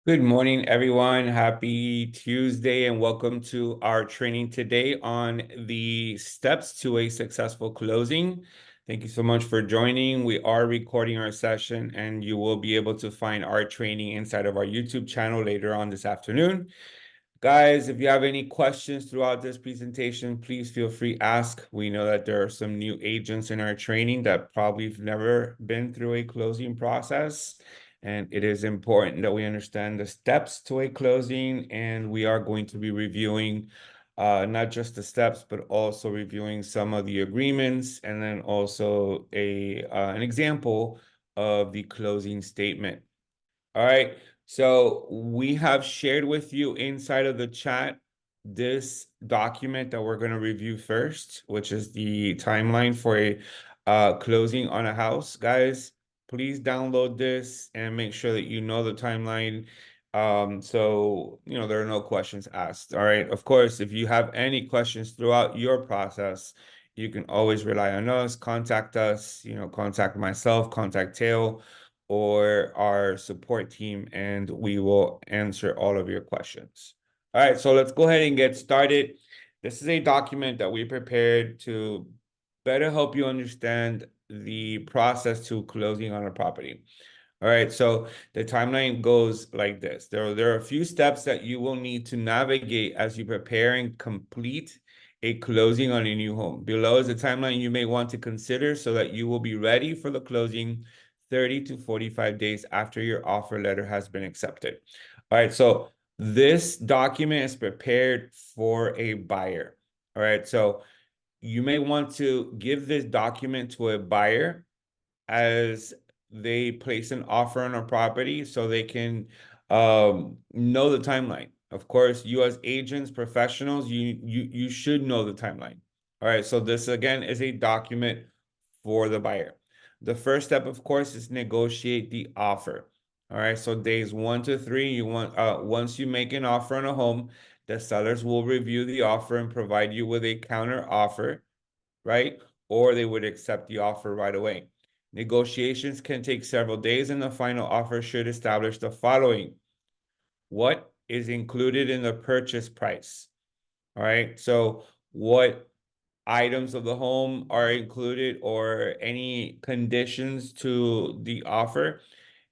Good morning, everyone. Happy Tuesday, and welcome to our training today on the steps to a successful closing. Thank you so much for joining. We are recording our session, and you will be able to find our training inside of our YouTube channel later on this afternoon. Guys, if you have any questions throughout this presentation, please feel free to ask. We know that there are some new agents in our training that probably have never been through a closing process. And it is important that we understand the steps to a closing. And we are going to be reviewing not just the steps, but also reviewing some of the agreements and then also an example of the closing statement. All right. So we have shared with you inside of the chat this document that we're going to review first, which is the timeline for a closing on a house. Guys, please download this and make sure that you know the timeline. So, there are no questions asked. All right. Of course, if you have any questions throughout your process, you can always rely on us, contact us, contact myself, contact Tail or our support team, and we will answer all of your questions. All right, so let's go ahead and get started. This is a document that we prepared to better help you understand the process to closing on a property. All right, so the timeline goes like this. There are a few steps that you will need to navigate as you prepare and complete a closing on a new home. Below is the timeline you may want to consider so that you will be ready for the closing 30 to 45 days after your offer letter has been accepted. All right, so this document is prepared for a buyer. All right, so you may want to give this document to a buyer as they place an offer on a property so they can know the timeline. Of course, you as agents, professionals, you should know the timeline. All right, so this again is a document for the buyer. The first step, of course, is negotiate the offer. All right, so days 1 to 3, once you make an offer on a home, the sellers will review the offer and provide you with a counter offer, right? Or they would accept the offer right away. Negotiations can take several days, and the final offer should establish the following. What is included in the purchase price? All right, so what items of the home are included or any conditions to the offer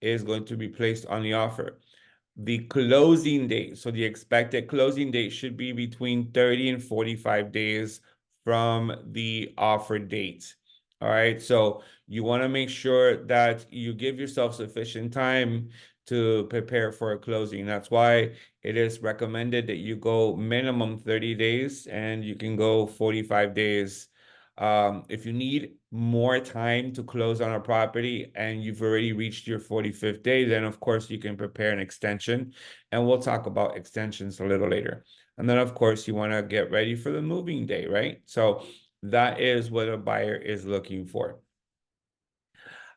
is going to be placed on the offer. The closing date, so the expected closing date should be between 30 and 45 days from the offer date. All right, so you want to make sure that you give yourself sufficient time to prepare for a closing. That's why it is recommended that you go minimum 30 days and you can go 45 days. If you need more time to close on a property and you've already reached your 45th day, then of course you can prepare an extension, and we'll talk about extensions a little later. And then of course you want to get ready for the moving day, right? So that is what a buyer is looking for.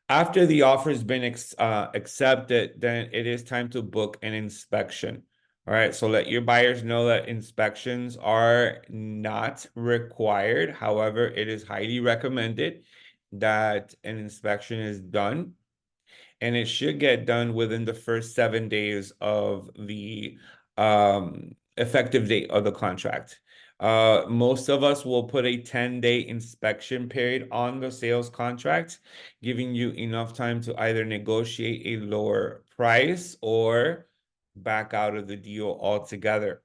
After the offer has been accepted, then it is time to book an inspection. All right, so let your buyers know that inspections are not required. However, it is highly recommended that an inspection is done, and it should get done within the first 7 days of the effective date of the contract. Most of us will put a 10-day inspection period on the sales contract, giving you enough time to either negotiate a lower price or back out of the deal altogether.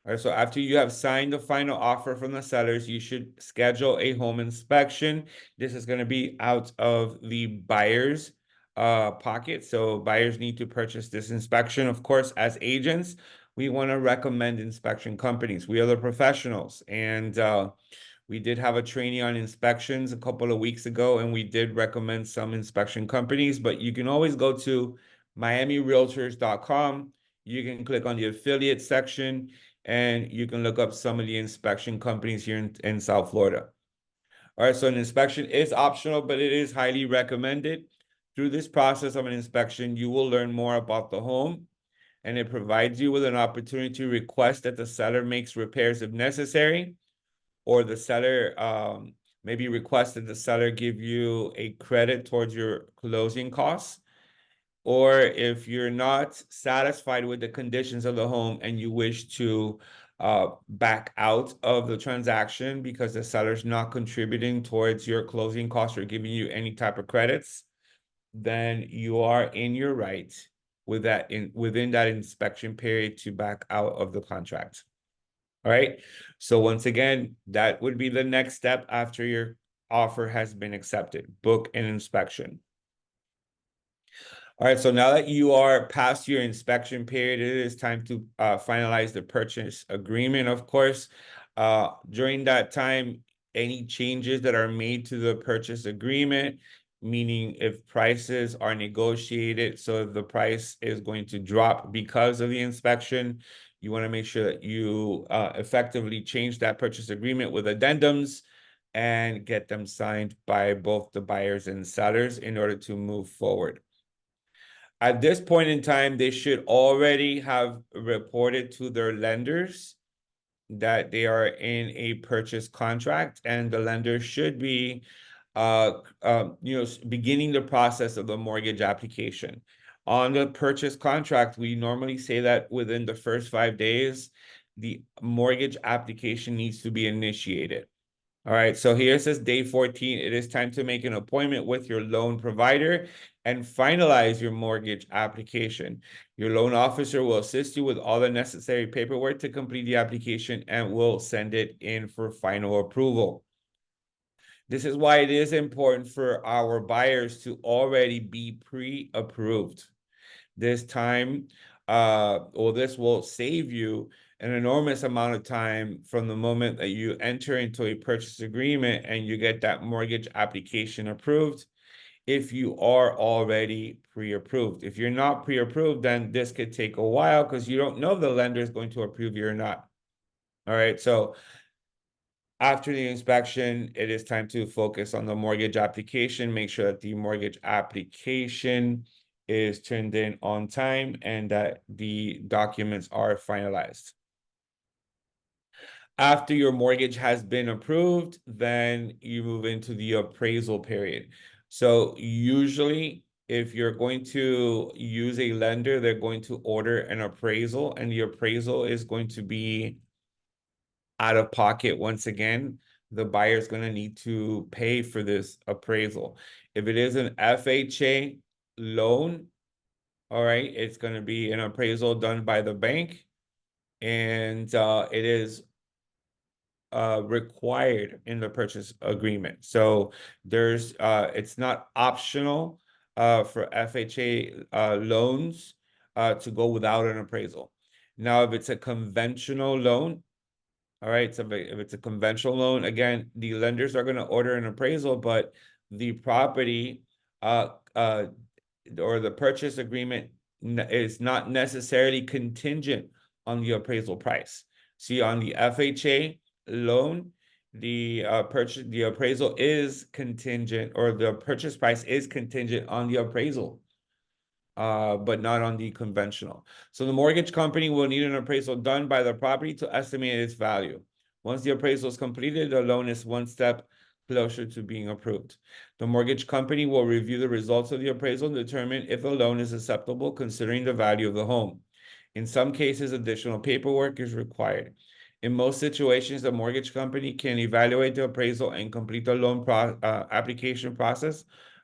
All right, so after you have signed the final offer from the sellers, you should schedule a home inspection. This is going to be out of the buyer's pocket. So buyers need to purchase this inspection. Of course, as agents, we want to recommend inspection companies. We are the professionals. And we did have a training on inspections a couple of weeks ago, and we did recommend some inspection companies, but you can always go to miamirealtors.com. You can click on the affiliate section and you can look up some of the inspection companies here in South Florida. All right, so an inspection is optional, but it is highly recommended. Through this process of an inspection, you will learn more about the home, and it provides you with an opportunity to request that the seller makes repairs if necessary, or the seller maybe request that the seller give you a credit towards your closing costs. or if you're not satisfied with the conditions of the home and you wish to back out of the transaction because the seller's not contributing towards your closing costs or giving you any type of credits, then you are in your right with within that inspection period to back out of the contract. All right. So once again, that would be the next step after your offer has been accepted. Book an inspection. All right, so now that you are past your inspection period, it is time to finalize the purchase agreement, of course. During that time, any changes that are made to the purchase agreement, meaning if prices are negotiated, so if the price is going to drop because of the inspection, you want to make sure that you effectively change that purchase agreement with addendums and get them signed by both the buyers and sellers in order to move forward. At this point in time, they should already have reported to their lenders that they are in a purchase contract, and the lender should be, beginning the process of the mortgage application. On the purchase contract, we normally say that within the first 5 days, the mortgage application needs to be initiated. All right, so here it says day 14. It is time to make an appointment with your loan provider and finalize your mortgage application. Your loan officer will assist you with all the necessary paperwork to complete the application and will send it in for final approval. This is why it is important for our buyers to already be pre-approved. This time, or this will save you an enormous amount of time from the moment that you enter into a purchase agreement and you get that mortgage application approved if you are already pre-approved. If you're not pre-approved, then this could take a while because you don't know if the lender is going to approve you or not. All right, so after the inspection, it is time to focus on the mortgage application. Make sure that the mortgage application is turned in on time and that the documents are finalized. After your mortgage has been approved, then you move into the appraisal period. So usually, if you're going to use a lender, they're going to order an appraisal, and the appraisal is going to be out of pocket. Once again, the buyer is going to need to pay for this appraisal. If it is an FHA loan, all right, it's going to be an appraisal done by the bank, and it is required in the purchase agreement. So there's it's not optional for FHA loans to go without an appraisal. Now, if it's a conventional loan, all right, so if it's a conventional loan, again, the lenders are going to order an appraisal, but the property or the purchase agreement is not necessarily contingent on the appraisal price. See, on the FHA loan, the appraisal is contingent, or the purchase price is contingent on the appraisal, but not on the conventional. So the mortgage company will need an appraisal done by the property to estimate its value. Once the appraisal is completed, the loan is one step closer to being approved. The mortgage company will review the results of the appraisal and determine if the loan is acceptable considering the value of the home. In some cases, additional paperwork is required. In most situations, the mortgage company can evaluate the appraisal and complete the loan application process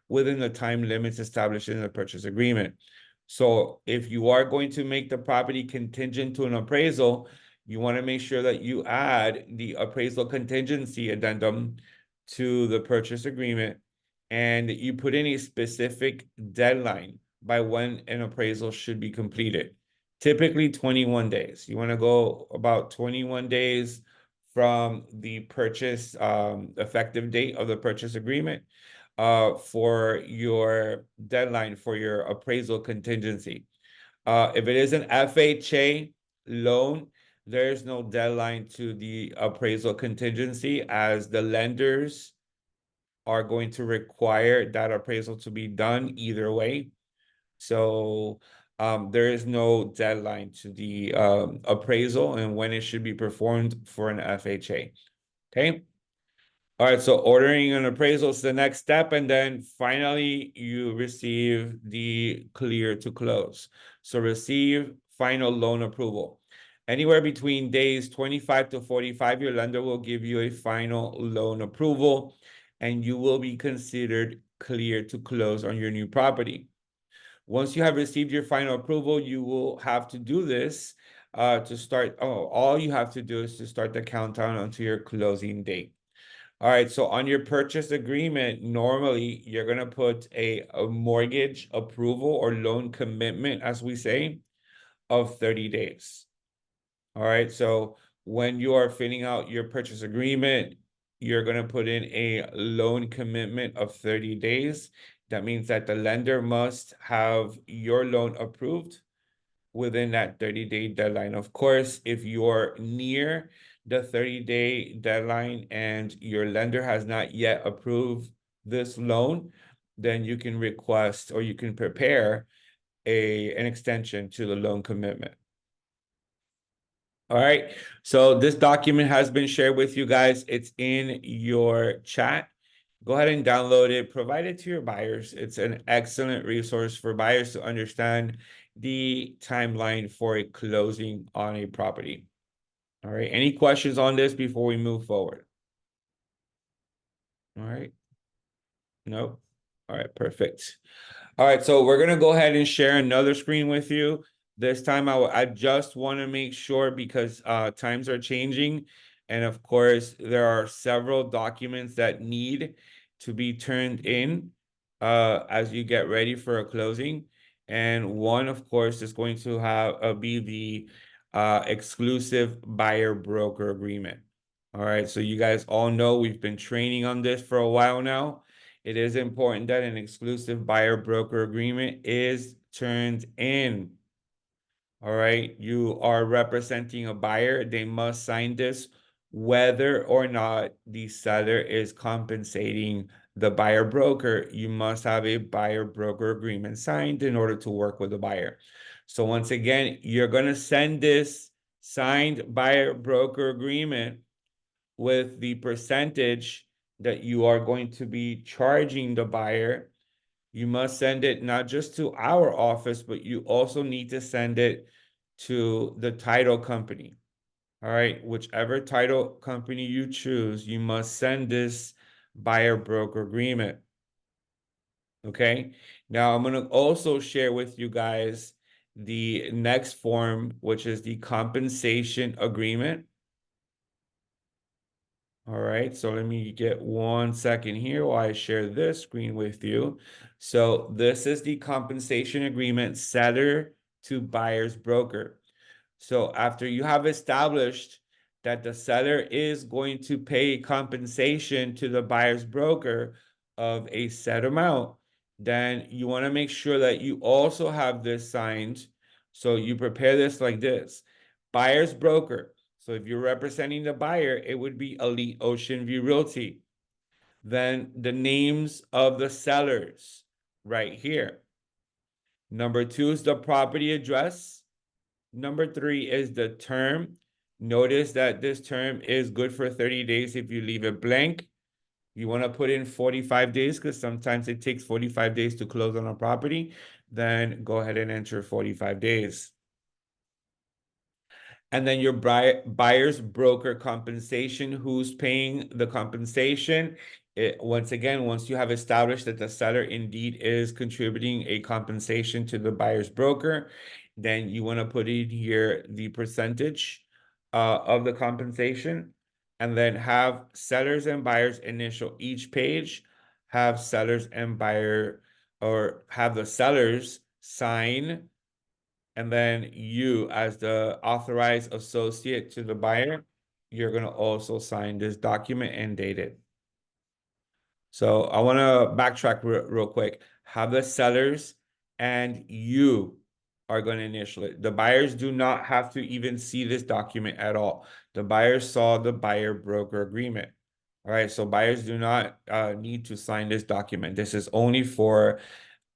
within the time limits established in the purchase agreement. So if you are going to make the property contingent to an appraisal, you want to make sure that you add the appraisal contingency addendum to the purchase agreement, and you put in a specific deadline by when an appraisal should be completed. Typically 21 days. You want to go about 21 days from the purchase effective date of the purchase agreement for your deadline for your appraisal contingency. If it is an FHA loan, there's no deadline to the appraisal contingency, as the lenders are going to require that appraisal to be done either way. So there is no deadline to the appraisal and when it should be performed for an FHA. Okay. All right, so ordering an appraisal is the next step, and then finally you receive the clear to close. So receive final loan approval. Anywhere between days 25 to 45, your lender will give you a final loan approval, and you will be considered clear to close on your new property. Once you have received your final approval, you will have to do this to start. Oh, all you have to do is to start the countdown until your closing date. All right, so on your purchase agreement, normally you're going to put a mortgage approval or loan commitment, as we say, of 30 days. All right, so when you are filling out your purchase agreement, you're going to put in a loan commitment of 30 days. That means that the lender must have your loan approved within that 30-day deadline. Of course, if you're near the 30-day deadline and your lender has not yet approved this loan, then you can request or you can prepare an extension to the loan commitment. All right, so this document has been shared with you guys. It's in your chat. Go ahead and download it, provide it to your buyers. It's an excellent resource for buyers to understand the timeline for a closing on a property. All right, any questions on this before we move forward? All right, nope. All right, perfect. All right, so we're gonna go ahead and share another screen with you. This time I just want to make sure because times are changing. And of course, there are several documents that need to be turned in as you get ready for a closing. And one, of course, is going to have be the exclusive buyer broker agreement. All right, so you guys all know we've been training on this for a while now. It is important that an exclusive buyer broker agreement is turned in. All right, you are representing a buyer. They must sign this whether or not the seller is compensating the buyer broker. You must have a buyer broker agreement signed in order to work with the buyer. So once again, you're going to send this signed buyer broker agreement with the percentage that you are going to be charging the buyer. You must send it not just to our office, but you also need to send it to the title company. All right, whichever title company you choose, you must send this buyer broker agreement. Okay, now I'm going to also share with you guys the next form, which is the compensation agreement. All right, so let me get 1 second here while I share this screen with you. So this is the compensation agreement, seller to buyer's broker. So after you have established that the seller is going to pay compensation to the buyer's broker of a set amount, then you want to make sure that you also have this signed. So you prepare this like this: buyer's broker. So if you're representing the buyer, it would be Elite Ocean View Realty. Then the names of the sellers right here. Number 2 is the property address. Number 3 is the term. Notice that this term is good for 30 days if you leave it blank. You want to put in 45 days because sometimes it takes 45 days to close on a property. Then go ahead and enter 45 days. And then your buyer's broker compensation, who's paying the compensation. Once again, once you have established that the seller indeed is contributing a compensation to the buyer's broker, then you want to put in here the percentage of the compensation, and then have sellers and buyers initial each page, have sellers and buyer, or have the sellers sign, and then you, as the authorized associate to the buyer, you're going to also sign this document and date it. So I want to backtrack real quick. Have the sellers and you are going to initial it. The buyers do not have to even see this document at all. The buyers saw the buyer broker agreement. All right, so buyers do not need to sign this document. This is only for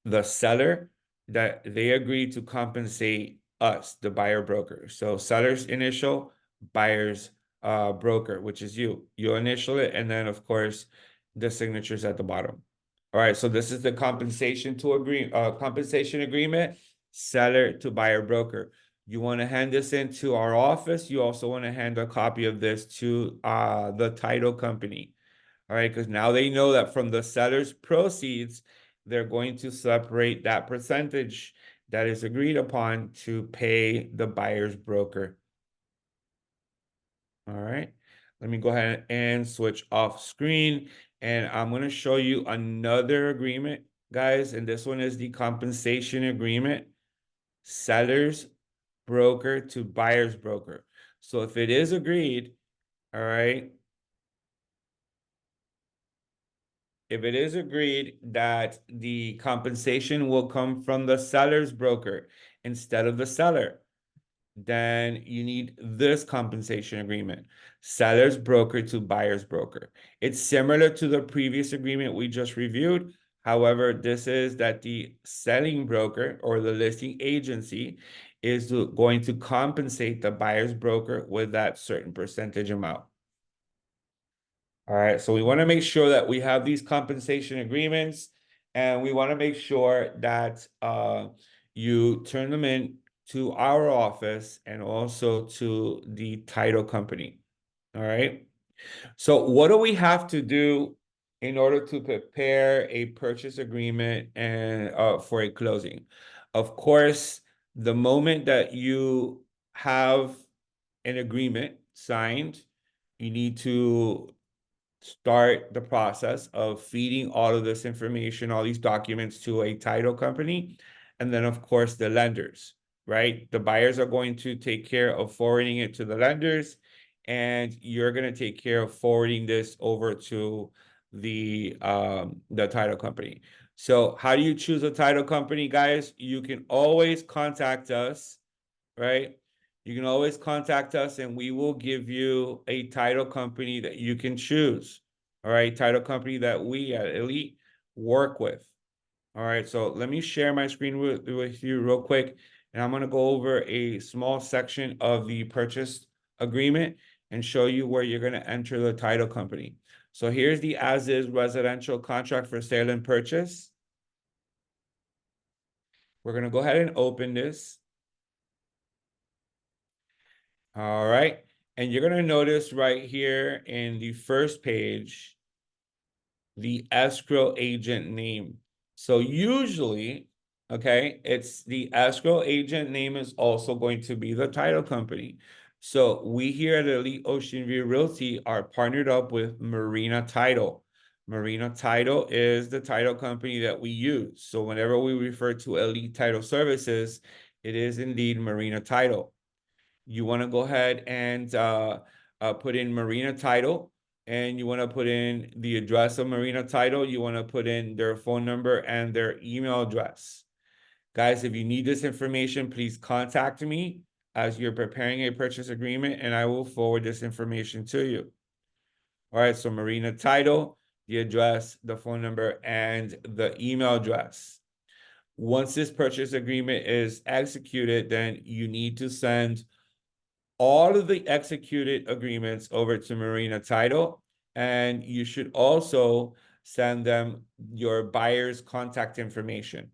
the seller, that they agree to compensate us, the buyer broker. So seller's initial, buyer's broker, which is you. You initial it, and then of course the signatures at the bottom. All right, so this is the compensation agreement, seller to buyer broker. You want to hand this into our office. You also want to hand a copy of this to the title company. All right, because now they know that from the seller's proceeds, they're going to separate that percentage that is agreed upon to pay the buyer's broker. All right, let me go ahead and switch off screen, and I'm going to show you another agreement, guys. And this one is the compensation agreement, seller's broker to buyer's broker. So if it is agreed, all right, if it is agreed that the compensation will come from the seller's broker instead of the seller, then you need this compensation agreement, seller's broker to buyer's broker. It's similar to the previous agreement we just reviewed. However, this is that the selling broker or the listing agency is going to compensate the buyer's broker with that certain percentage amount. All right, so we want to make sure that we have these compensation agreements, and we want to make sure that you turn them in to our office and also to the title company. All right. So what do we have to do in order to prepare a purchase agreement and for a closing? Of course, the moment that you have an agreement signed, you need to start the process of feeding all of this information, all these documents to a title company. And then, of course, the lenders, right? The buyers are going to take care of forwarding it to the lenders, and you're going to take care of forwarding this over to the title company. So how do you choose a title company, guys? You can always contact us, right? You can always contact us and we will give you a title company that you can choose. All right, title company that we at Elite work with. All right, so let me share my screen with you real quick. And I'm going to go over a small section of the purchase agreement and show you where you're going to enter the title company. So here's the as-is residential contract for sale and purchase. We're going to go ahead and open this. All right. And you're going to notice right here in the first page, the escrow agent name. So usually, okay, it's the escrow agent name is also going to be the title company. So we here at Elite Ocean View Realty are partnered up with Marina Title. Marina Title is the title company that we use. So whenever we refer to Elite Title Services, it is indeed Marina Title. You want to go ahead and put in Marina Title, and you want to put in the address of Marina Title. You want to put in their phone number and their email address. Guys, if you need this information, please contact me as you're preparing a purchase agreement, and I will forward this information to you. All right, so Marina Title, the address, the phone number, and the email address. Once this purchase agreement is executed, then you need to send all of the executed agreements over to Marina Title, and you should also send them your buyer's contact information.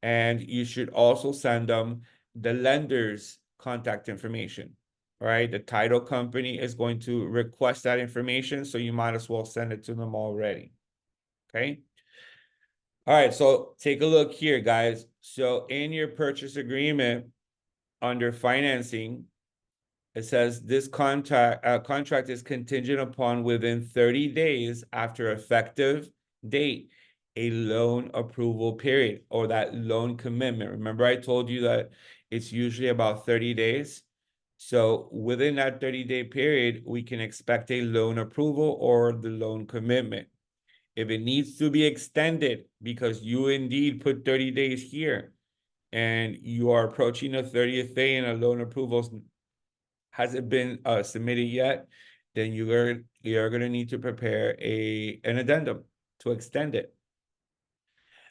And you should also send them the lender's contact information. All right, the title company is going to request that information, so you might as well send it to them already. Okay. All right, so take a look here, guys. So in your purchase agreement under financing, it says this contract is contingent upon within 30 days after effective date, a loan approval period or that loan commitment. Remember, I told you that it's usually about 30 days. So within that 30-day period, we can expect a loan approval or the loan commitment. If it needs to be extended because you indeed put 30 days here and you are approaching the 30th day and a loan approval hasn't been submitted yet, then you're gonna need to prepare an addendum to extend it.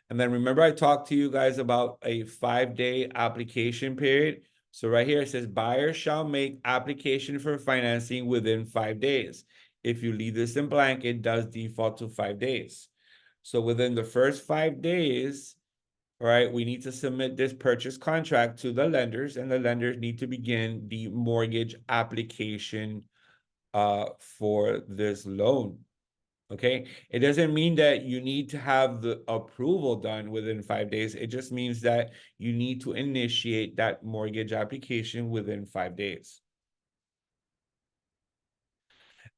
And then remember I talked to you guys about a 5-day application period. So right here it says buyer shall make application for financing within 5 days. If you leave this in blank, it does default to 5 days. So within the first 5 days, all right, we need to submit this purchase contract to the lenders, and the lenders need to begin the mortgage application for this loan. Okay, it doesn't mean that you need to have the approval done within 5 days. It just means that you need to initiate that mortgage application within 5 days.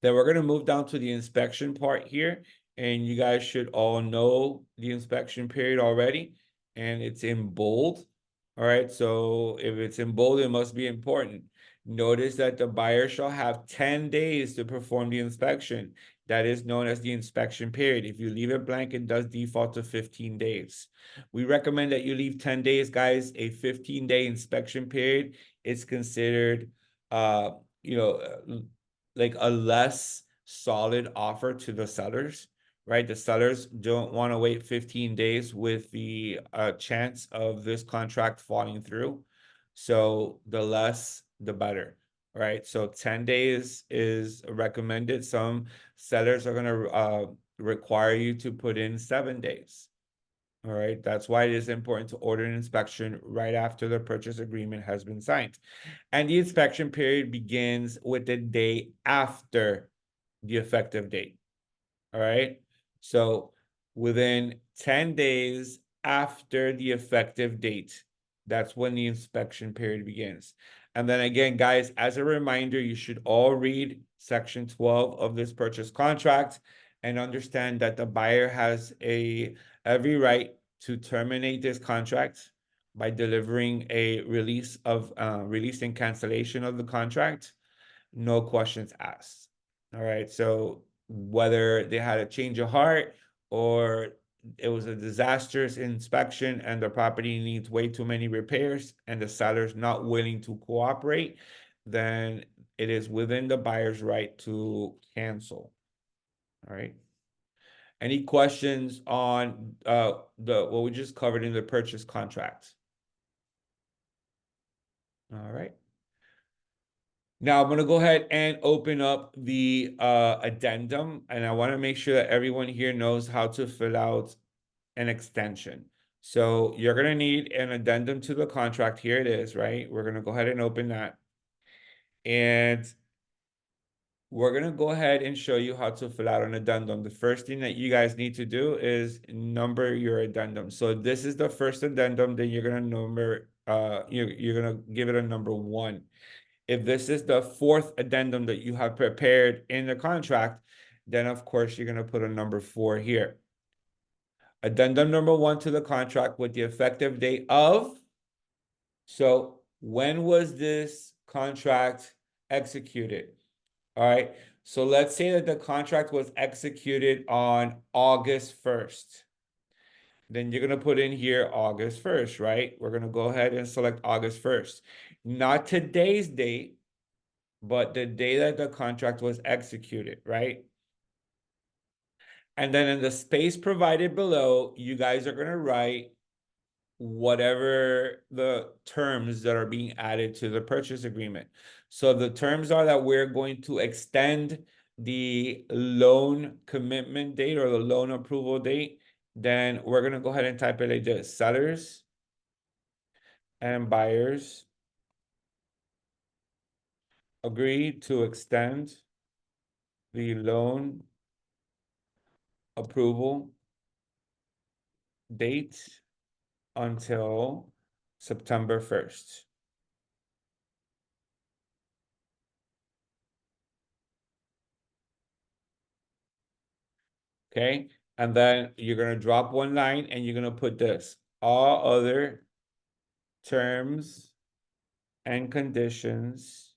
Then we're going to move down to the inspection part here. And you guys should all know the inspection period already. And it's in bold. All right. So if it's in bold, it must be important. Notice that the buyer shall have 10 days to perform the inspection. That is known as the inspection period. If you leave it blank, it does default to 15 days. We recommend that you leave 10 days, guys. A 15-day inspection period is considered, uh, you know, like a less solid offer to the sellers, right? The sellers don't want to wait 15 days with the chance of this contract falling through. So the less, the better, right? So 10 days is recommended. Some sellers are going to require you to put in 7 days. All right. That's why it is important to order an inspection right after the purchase agreement has been signed. And the inspection period begins with the day after the effective date. All right. So within 10 days after the effective date, that's when the inspection period begins. And then again, guys, as a reminder, you should all read section 12 of this purchase contract and understand that the buyer has every right to terminate this contract by delivering a release and cancellation of the contract, no questions asked. All right. So whether they had a change of heart or it was a disastrous inspection and the property needs way too many repairs and the seller's not willing to cooperate, then it is within the buyer's right to cancel. All right. Any questions on what we just covered in the purchase contract? All right. Now I'm gonna go ahead and open up the addendum, and I want to make sure that everyone here knows how to fill out an extension. So you're gonna need an addendum to the contract. Here it is, right? We're gonna go ahead and open that. And we're gonna go ahead and show you how to fill out an addendum. The first thing that you guys need to do is number your addendum. So this is the first addendum, then you're gonna number you're gonna give it a number 1. If this is the fourth addendum that you have prepared in the contract, then of course you're gonna put a number 4 here. Addendum number 1 to the contract with the effective date of. So when was this contract executed? All right. So let's say that the contract was executed on August 1st. Then you're going to put in here August 1st, right? We're going to go ahead and select August 1st. Not today's date, but the day that the contract was executed, right? And then in the space provided below, you guys are going to write whatever the terms that are being added to the purchase agreement. So the terms are that we're going to extend the loan commitment date or the loan approval date. Then we're going to go ahead and type it like this: sellers and buyers agree to extend the loan approval date until September 1st. Okay. And then you're going to drop one line and you're going to put this: all other terms and conditions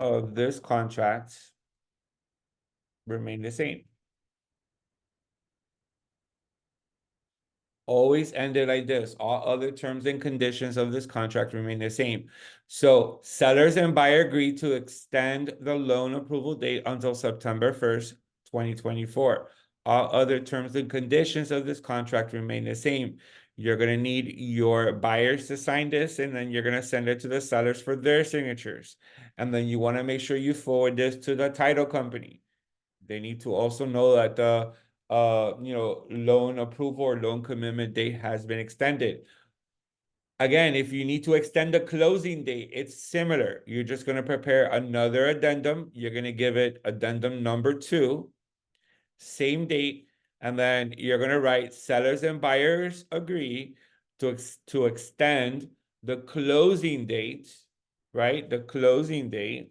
of this contract remain the same. Always end it like this: all other terms and conditions of this contract remain the same. So sellers and buyer agree to extend the loan approval date until September 1st, 2024. All other terms and conditions of this contract remain the same. You're going to need your buyers to sign this, and then you're going to send it to the sellers for their signatures. And then you want to make sure you forward this to the title company. They need to also know that the loan approval or loan commitment date has been extended. Again, if you need to extend the closing date, it's similar. You're just going to prepare another addendum. You're going to give it addendum number 2, same date, and then you're going to write sellers and buyers agree to extend the closing date, right? The closing date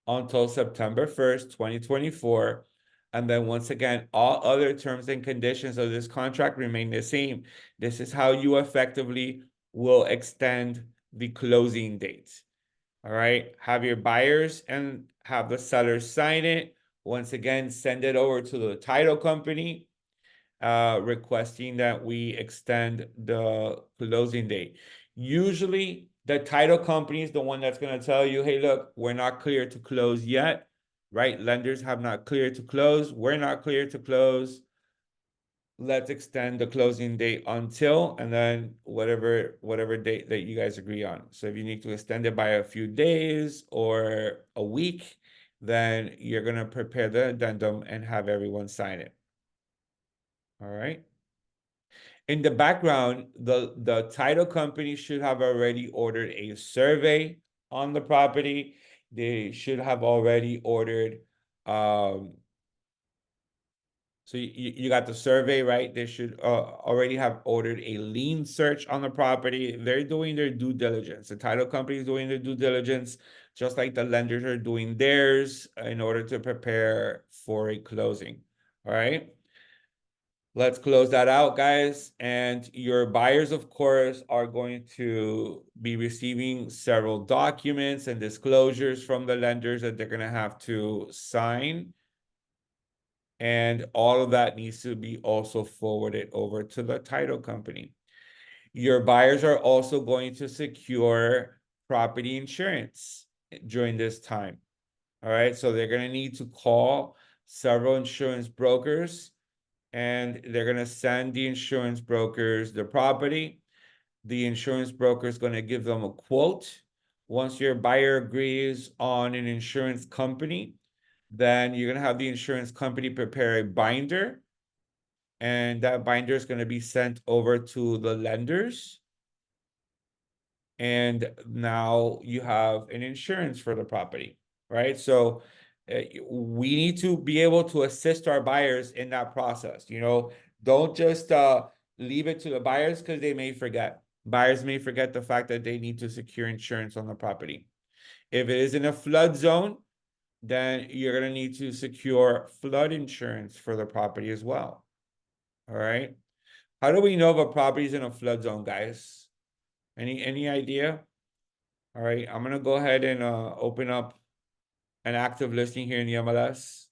until September 1st, 2024. And then once again, all other terms and conditions of this contract remain the same. This is how you effectively will extend the closing date. All right. Have your buyers and have the sellers sign it. Once again, send it over to the title company, requesting that we extend the closing date. Usually, the title company is the one that's going to tell you, hey, look, we're not clear to close yet, right? Lenders have not cleared to close. We're not clear to close. Let's extend the closing date until, and then whatever date that you guys agree on. So if you need to extend it by a few days or a week, then you're going to prepare the addendum and have everyone sign it. All right. In the background, the title company should have already ordered a survey on the property. They should have already ordered, so you got the survey, right? They should already have ordered a lien search on the property. They're doing their due diligence. The title company is doing their due diligence, just like the lenders are doing theirs in order to prepare for a closing. All right. Let's close that out, guys. And your buyers, of course, are going to be receiving several documents and disclosures from the lenders that they're going to have to sign. And all of that needs to be also forwarded over to the title company. Your buyers are also going to secure property insurance during this time. All right. So they're going to need to call several insurance brokers, and they're going to send the insurance brokers the property. The insurance broker is going to give them a quote. Once your buyer agrees on an insurance company, then you're going to have the insurance company prepare a binder, and that binder is going to be sent over to the lenders. And now you have an insurance for the property, right? So we need to be able to assist our buyers in that process. Don't just leave it to the buyers, because they may forget. Buyers may forget the fact that they need to secure insurance on the property. If it is in a flood zone, then you're going to need to secure flood insurance for the property as well. All right. How do we know if a property is in a flood zone, guys? Any idea? All right, I'm gonna go ahead and open up an active listing here in the MLS.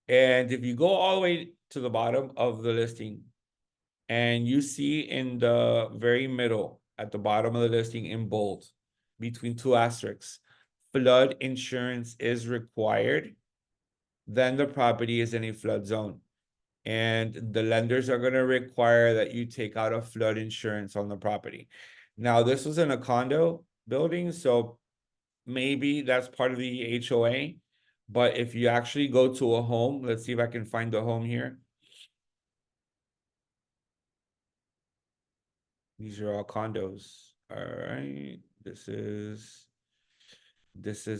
And if you go all the way to the bottom of the listing, and you see in the very middle, at the bottom of the listing in bold, between two asterisks, flood insurance is required, then the property is in a flood zone. And the lenders are going to require that you take out a flood insurance on the property. Now, this was in a condo building, so maybe that's part of the HOA. But if you actually go to a home, let's see if I can find the home here. These are all condos. All right. This is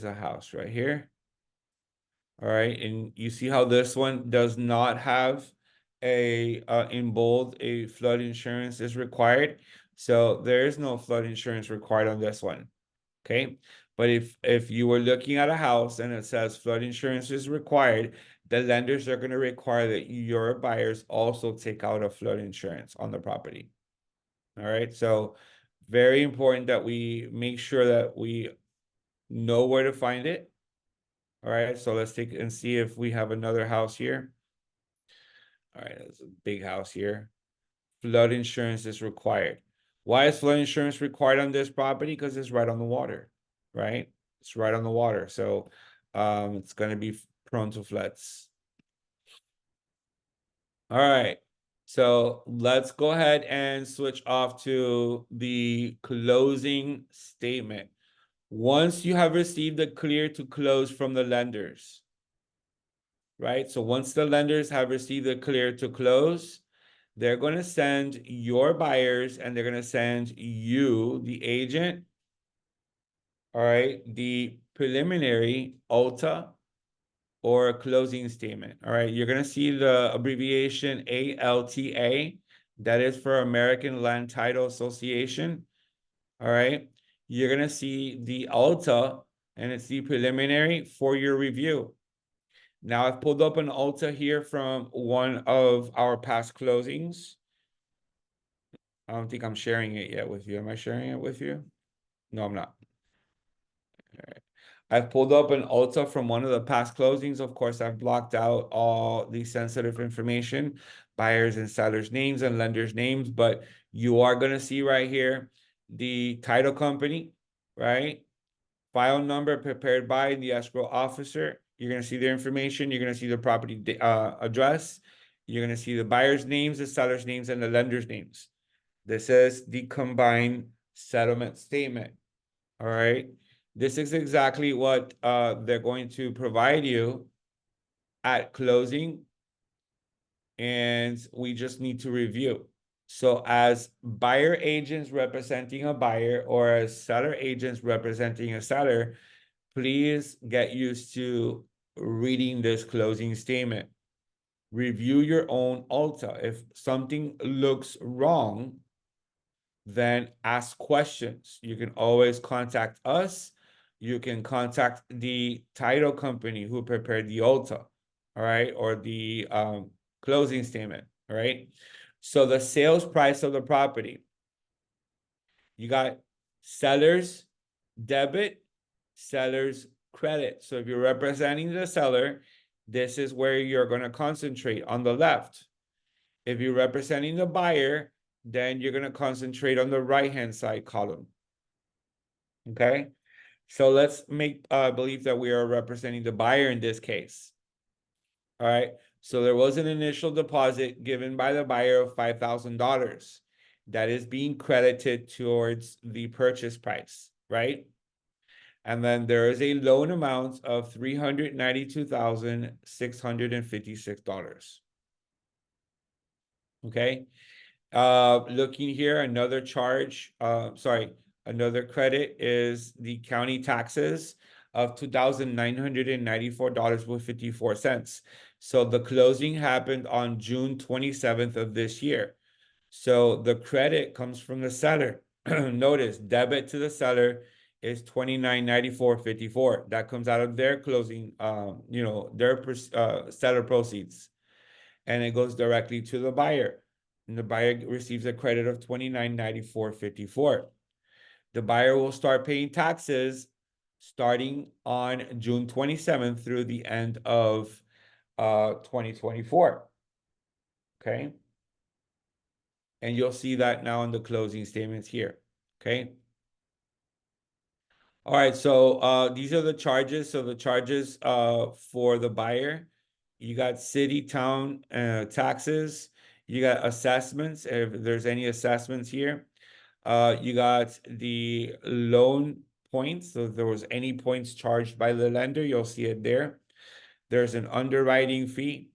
a house right here. All right. And you see how this one does not have in bold, a flood insurance is required. So there is no flood insurance required on this one. Okay. But if you were looking at a house and it says flood insurance is required, the lenders are going to require that your buyers also take out a flood insurance on the property. All right. So very important that we make sure that we know where to find it. All right. So let's take and see if we have another house here. All right. That's a big house here. Flood insurance is required. Why is flood insurance required on this property? Because it's right on the water, right? It's right on the water. So it's going to be prone to floods. All right. So let's go ahead and switch off to the closing statement. Once you have received the clear to close from the lenders, right? So once the lenders have received the clear to close, they're going to send your buyers and they're going to send you, the agent, all right, the preliminary ALTA or a closing statement. All right, you're going to see the abbreviation ALTA. That is for American Land Title Association. All right, you're going to see the ALTA and it's the preliminary for your review. Now I've pulled up an ALTA here from one of our past closings. I don't think I'm sharing it yet with you. Am I sharing it with you? No, I'm not. All right. I've pulled up an ALTA from one of the past closings. Of course, I've blocked out all the sensitive information, buyers and sellers' names and lenders' names, but you are going to see right here the title company, right? File number prepared by the escrow officer. You're going to see their information. You're going to see the property address. You're going to see the buyer's names, the seller's names, and the lender's names. This is the combined settlement statement. All right. This is exactly what they're going to provide you at closing, and we just need to review. So as buyer agents representing a buyer or as seller agents representing a seller, please get used to reading this closing statement. Review your own ALTA. If something looks wrong, then ask questions. You can always contact us. You can contact the title company who prepared the ALTA, all right, or the closing statement, all right? So the sales price of the property, you got seller's debit, seller's credit. So if you're representing the seller, this is where you're going to concentrate on the left. If you're representing the buyer, then you're going to concentrate on the right-hand side column. Okay? So let's make believe that we are representing the buyer in this case. All right? So there was an initial deposit given by the buyer of $5,000 that is being credited towards the purchase price, right? And then there is a loan amount of $392,656. Okay? Looking here, another charge, another credit is the county taxes of $2,994.54. So the closing happened on June 27th of this year. So the credit comes from the seller. Notice debit to the seller is $29.94.54. That comes out of their closing, their seller proceeds, and it goes directly to the buyer. And the buyer receives a credit of $29.94.54. The buyer will start paying taxes starting on June 27th through the end of 2024. Okay. And you'll see that now in the closing statements here. Okay. All right. So these are the charges. So the charges for the buyer, you got city, town taxes, you got assessments, if there's any assessments here. You got the loan points. So if there was any points charged by the lender, you'll see it there. There's an underwriting fee.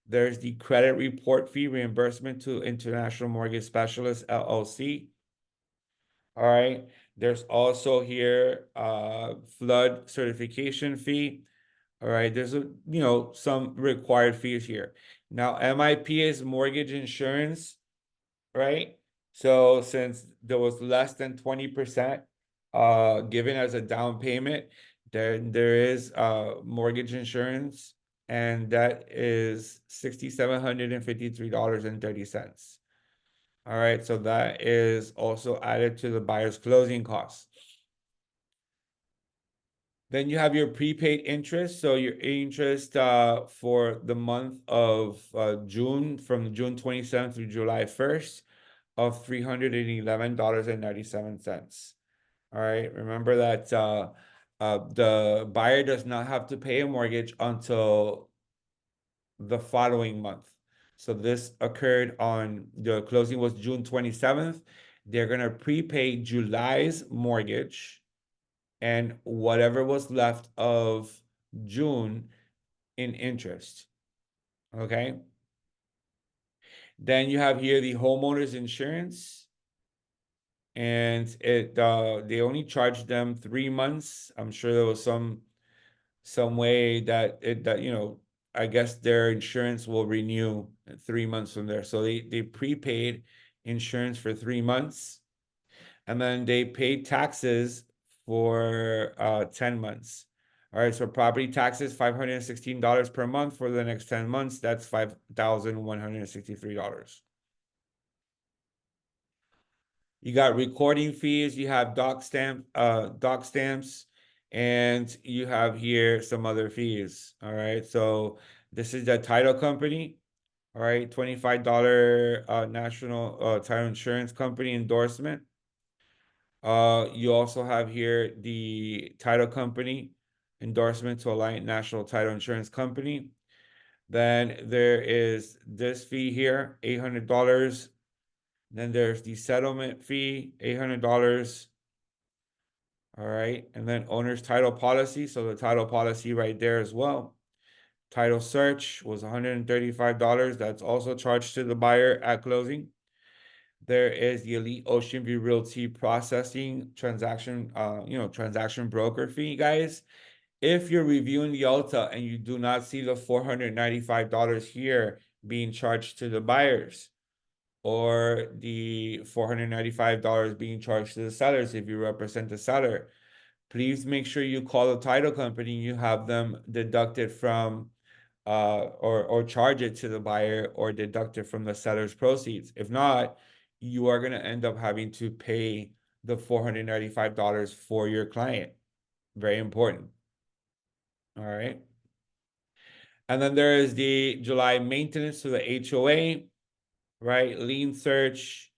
There's the credit report fee reimbursement to International Mortgage Specialist LLC. All right. There's also here flood certification fee. All right. There's some required fees here. Now, MIP is mortgage insurance, right? So since there was less than 20% given as a down payment, there is mortgage insurance, and that is $6,753.30. All right, so that is also added to the buyer's closing costs. Then you have your prepaid interest. So your interest for the month of June, from June 27th through July 1st, of $311.97. All right, remember that the buyer does not have to pay a mortgage until the following month. So this occurred on, the closing was June 27th. They're going to prepay July's mortgage and whatever was left of June in interest. Okay. Then you have here the homeowner's insurance, and they only charged them 3 months. I'm sure there was some way that I guess their insurance will renew 3 months from there. So they prepaid insurance for 3 months, and then they paid taxes for 10 months. All right, so property taxes $516 per month for the next 10 months. That's $5,163. You got recording fees, you have doc stamps, and you have here some other fees. All right. So this is the title company. All right, $25 national title insurance company endorsement. You also have here the title company endorsement to Alliant National Title Insurance Company. Then there is this fee here, $800. Then there's the settlement fee, $800. All right. And then owner's title policy. So the title policy right there as well. Title search was $135. That's also charged to the buyer at closing. There is the Elite Ocean View Realty processing transaction broker fee, guys. If you're reviewing the Alta and you do not see the $495 here being charged to the buyers, or the $495 being charged to the sellers if you represent the seller, please make sure you call the title company and you have them deducted from or charge it to the buyer or deduct it from the seller's proceeds. If not, you are going to end up having to pay the $495 for your client. Very important. All right. And then there is the July maintenance to the HOA, right? Lien search,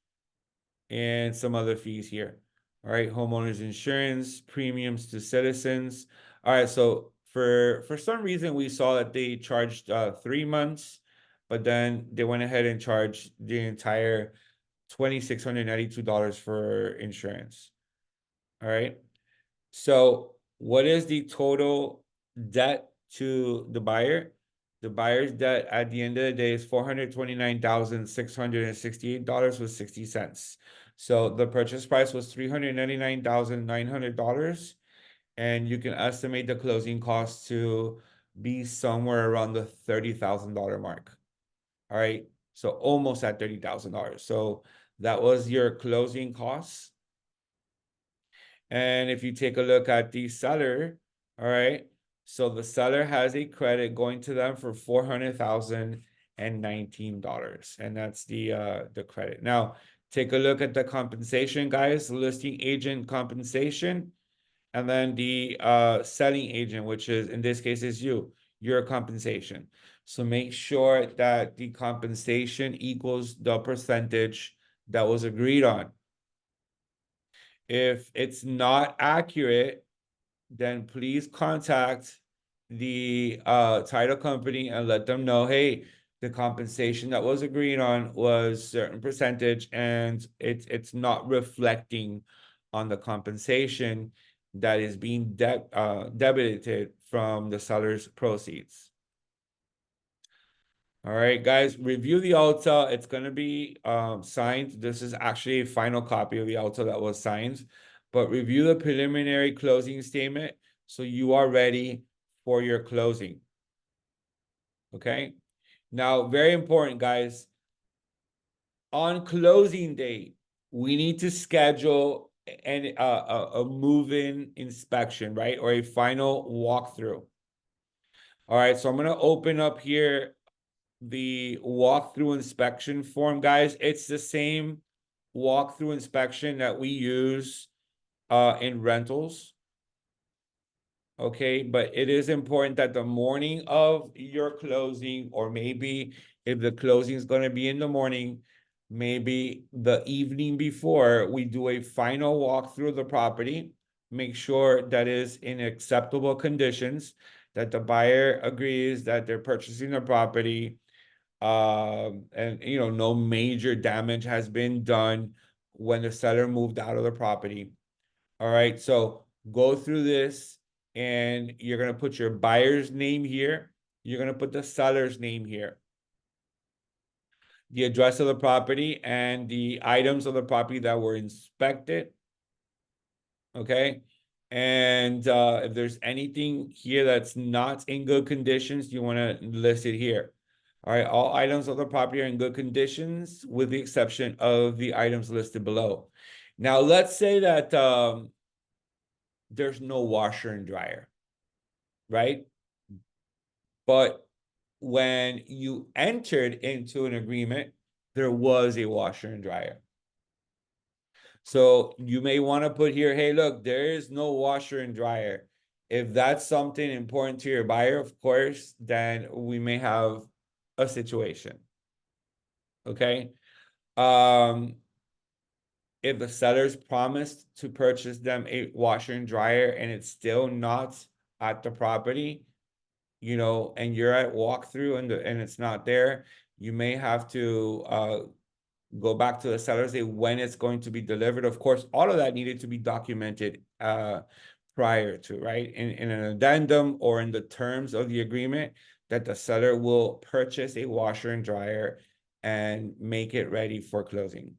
and some other fees here. All right, homeowners insurance, premiums to citizens. All right, so for some reason we saw that they charged 3 months, but then they went ahead and charged the entire $2,692 for insurance. All right. So what is the total debt to the buyer? The buyer's debt at the end of the day is $429,668 with 60 cents. So the purchase price was $399,900, and you can estimate the closing cost to be somewhere around the $30,000 mark. All right. So almost at $30,000. So that was your closing costs. And if you take a look at the seller, all right, so the seller has a credit going to them for $400,019, and that's the credit. Now, take a look at the compensation, guys. Listing agent compensation, and then the selling agent, which is in this case is your compensation. So make sure that the compensation equals the percentage that was agreed on. If it's not accurate, then please contact the title company and let them know, hey, the compensation that was agreed on was certain percentage, and it's not reflecting on the compensation that is being debited from the seller's proceeds. All right, guys, review the Alta. It's going to be signed. This is actually a final copy of the Alta that was signed, but review the preliminary closing statement so you are ready for your closing. Okay. Now, very important, guys. On closing day, we need to schedule a move-in inspection, right? Or a final walkthrough. All right, so I'm going to open up here the walkthrough inspection form, guys. It's the same walkthrough inspection that we use in rentals. Okay, but it is important that the morning of your closing, or maybe if the closing is going to be in the morning, maybe the evening before, we do a final walkthrough of the property, make sure that is in acceptable conditions, that the buyer agrees that they're purchasing the property And no major damage has been done when the seller moved out of the property. All right, so go through this, and you're gonna put your buyer's name here. You're gonna put the seller's name here, the address of the property, and the items of the property that were inspected. Okay. And if there's anything here that's not in good conditions, you want to list it here. All right, all items of the property are in good conditions with the exception of the items listed below. Now, let's say that there's no washer and dryer, right? But when you entered into an agreement, there was a washer and dryer. So you may want to put here, hey, look, there is no washer and dryer. If that's something important to your buyer, of course, then we may have a situation. Okay. If the sellers promised to purchase them a washer and dryer and it's still not at the property, and you're at walkthrough and it's not there, you may have to go back to the seller, say when it's going to be delivered. Of course, all of that needed to be documented prior to, right? In an addendum or in the terms of the agreement, that the seller will purchase a washer and dryer and make it ready for closing.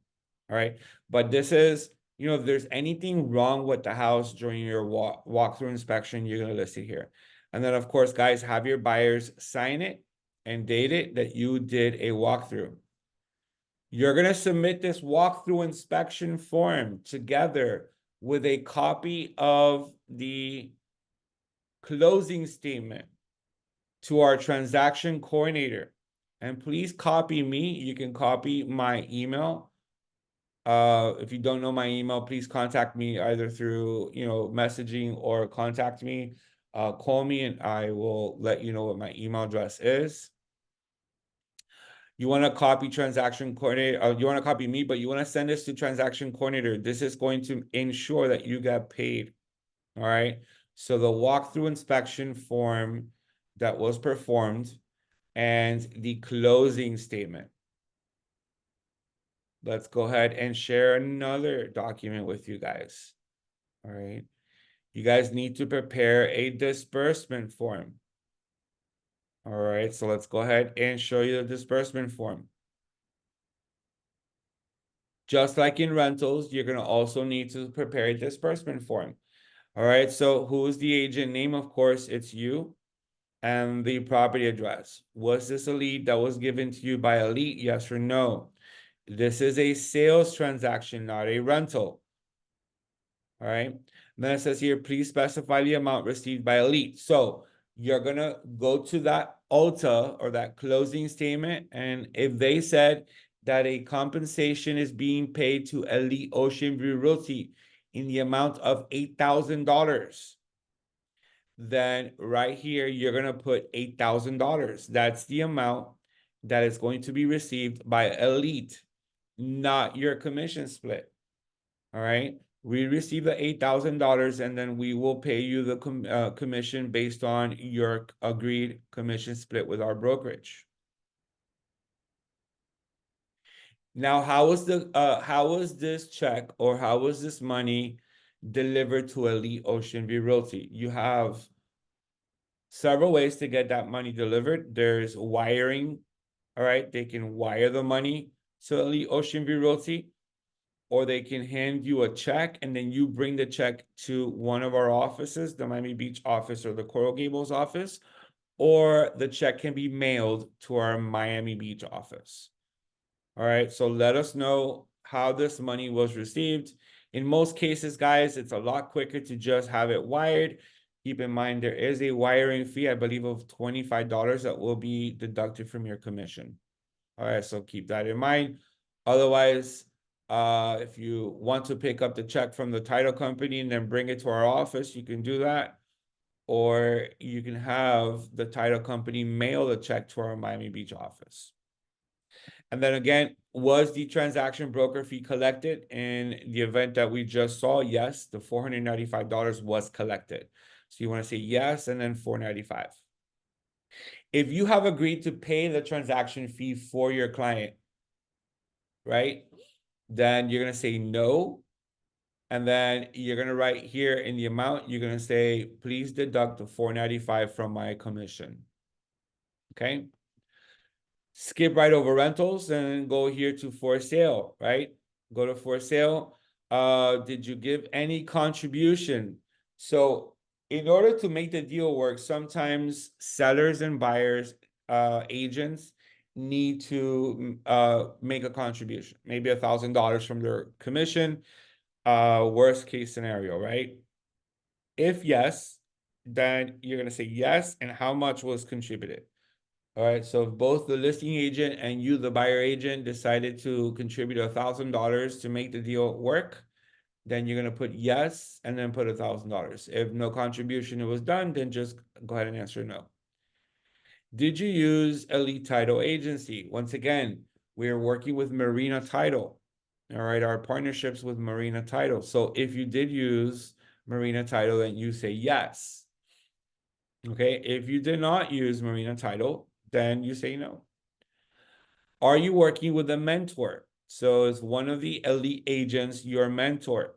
All right. But this is, if there's anything wrong with the house during your walkthrough inspection, you're going to list it here. And then, of course, guys, have your buyers sign it and date it that you did a walkthrough. You're going to submit this walkthrough inspection form together with a copy of the closing statement to our transaction coordinator. And please copy me. You can copy my email. If you don't know my email, please contact me either through, messaging or contact me. Call me and I will let you know what my email address is. You want to copy transaction coordinator, you want to copy me, but you want to send this to transaction coordinator. This is going to ensure that you get paid. All right. So the walkthrough inspection form that was performed and the closing statement. Let's go ahead and share another document with you guys. All right. You guys need to prepare a disbursement form. All right. So let's go ahead and show you the disbursement form. Just like in rentals, you're going to also need to prepare a disbursement form. All right. So who's the agent name? Of course, it's you. And the property address. Was this a lead that was given to you by Elite? Yes or no? This is a sales transaction, not a rental. All right. And then it says here, please specify the amount received by Elite. So you're going to go to that ULTA or that closing statement. And if they said that a compensation is being paid to Elite Ocean View Realty in the amount of $8,000, then right here, you're going to put $8,000. That's the amount that is going to be received by Elite, not your commission split. All right. We receive the $8,000 and then we will pay you the commission based on your agreed commission split with our brokerage. Now, how was this check or how was this money delivered to Elite Ocean View Realty? You have several ways to get that money delivered. There's wiring. All right. They can wire the money to Elite Ocean View Realty, or they can hand you a check and then you bring the check to one of our offices, the Miami Beach office or the Coral Gables office, or the check can be mailed to our Miami Beach office. All right, so let us know how this money was received. In most cases, guys, it's a lot quicker to just have it wired. Keep in mind, there is a wiring fee, I believe, of $25 that will be deducted from your commission. All right, so keep that in mind. Otherwise, if you want to pick up the check from the title company and then bring it to our office, you can do that. Or you can have the title company mail the check to our Miami Beach office. And then again, was the transaction broker fee collected in the event that we just saw? Yes, the $495 was collected. So you want to say yes and then $495. If you have agreed to pay the transaction fee for your client, right, then you're going to say no. And then you're going to write here in the amount, you're going to say, please deduct the $4.95 from my commission. Okay. Skip right over rentals and go here to for sale, right? Go to for sale. Did you give any contribution? So in order to make the deal work, sometimes sellers and buyers, agents need to make a contribution, maybe $1,000 from their commission, worst case scenario, right? If yes, then you're going to say yes, and how much was contributed. All right, so if both the listing agent and you, the buyer agent, decided to contribute $1,000 to make the deal work, then you're gonna put yes and then put $1,000. If no contribution was done, then just go ahead and answer no. Did you use Elite Title Agency? Once again, we're working with Marina Title. All right, our partnerships with Marina Title. So if you did use Marina Title, then you say yes. Okay, if you did not use Marina Title, then you say no. Are you working with a mentor? So is one of the elite agents your mentor?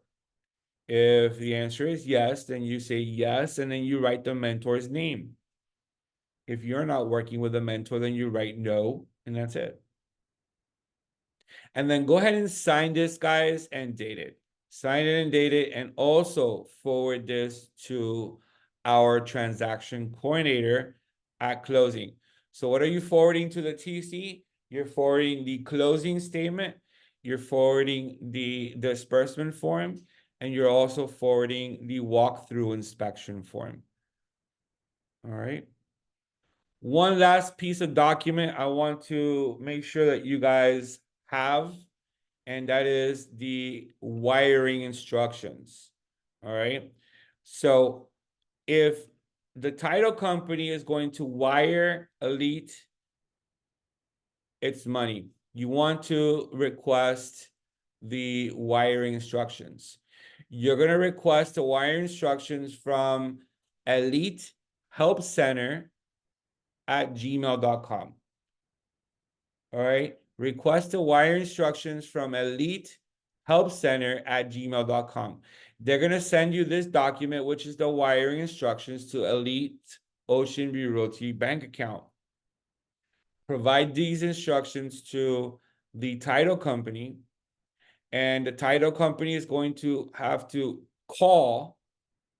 If the answer is yes, then you say yes, and then you write the mentor's name. If you're not working with a mentor, then you write no, and that's it. And then go ahead and sign this, guys, and date it. Sign it and date it, and also forward this to our transaction coordinator at closing. So what are you forwarding to the TC? You're forwarding the closing statement, you're forwarding the disbursement form, and you're also forwarding the walkthrough inspection form. All right. One last piece of document I want to make sure that you guys have, and that is the wiring instructions. All right. So if the title company is going to wire Elite its money, you want to request the wiring instructions. You're going to request the wiring instructions from Elite Help Center at gmail.com. All right. Request the wire instructions from Elite Help Center at gmail.com. They're going to send you this document, which is the wiring instructions to Elite Ocean View Realty bank account. Provide these instructions to the title company, and the title company is going to have to call,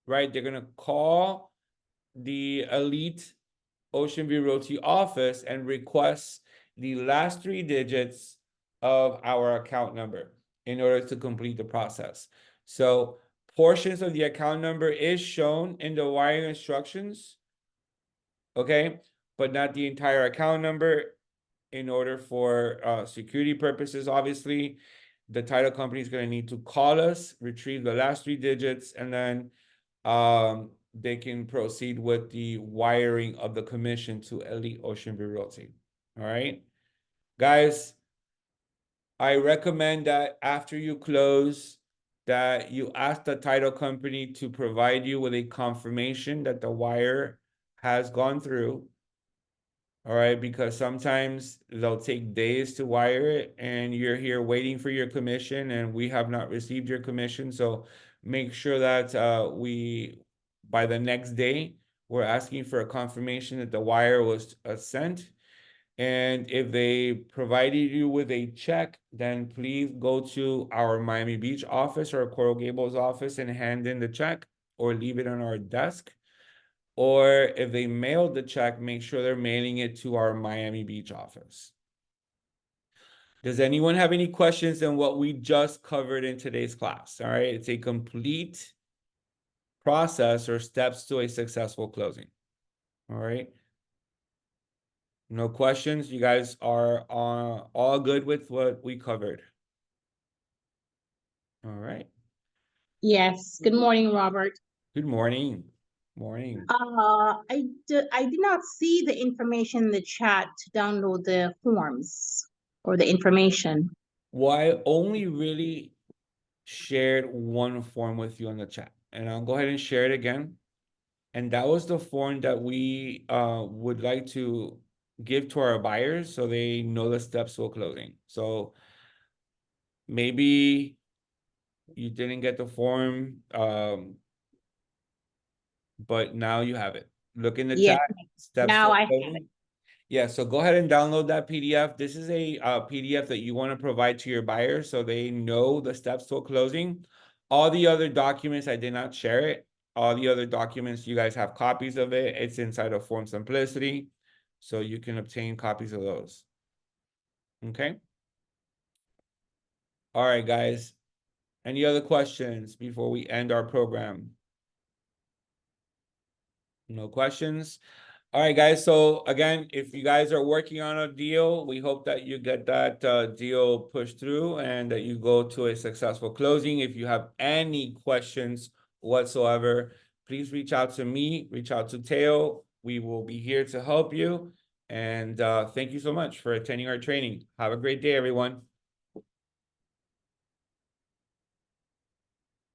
right? They're going to call the Elite Ocean View Realty office and request the last 3 digits of our account number in order to complete the process. So portions of the account number is shown in the wiring instructions, okay, but not the entire account number. In order for security purposes, obviously, the title company is going to need to call us, retrieve the last 3 digits, and then they can proceed with the wiring of the commission to Elite Ocean View Realty. All right, guys, I recommend that after you close, that you ask the title company to provide you with a confirmation that the wire has gone through. All right, because sometimes they'll take days to wire it and you're here waiting for your commission and we have not received your commission. So make sure that by the next day, we're asking for a confirmation that the wire was sent. And if they provided you with a check, then please go to our Miami Beach office or Coral Gables office and hand in the check or leave it on our desk. Or if they mailed the check, make sure they're mailing it to our Miami Beach office. Does anyone have any questions on what we just covered in today's class? All right, it's a complete process or steps to a successful closing. All right. No questions? You guys are all good with what we covered? All right. Yes. Good morning, Robert. Good morning. Morning. I did not see the information in the chat to download the forms or the information. Well, I only really shared one form with you on the chat, and I'll go ahead and share it again. And that was the form that we would like to give to our buyers so they know the steps to a closing. So maybe you didn't get the form, but now you have it. Look in the Yes, chat, steps to now a I have it. closing. Yeah, so go ahead and download that PDF. This is a PDF that you want to provide to your buyer so they know the steps to a closing. All the other documents, I did not share it. All the other documents, you guys have copies of it. It's inside of Form Simplicity, so you can obtain copies of those. Okay? All right, guys. Any other questions before we end our program? No questions? All right, guys. So again, if you guys are working on a deal, we hope that you get that deal pushed through and that you go to a successful closing. If you have any questions whatsoever, please reach out to me, reach out to Teo. We will be here to help you. And thank you so much for attending our training. Have a great day, everyone.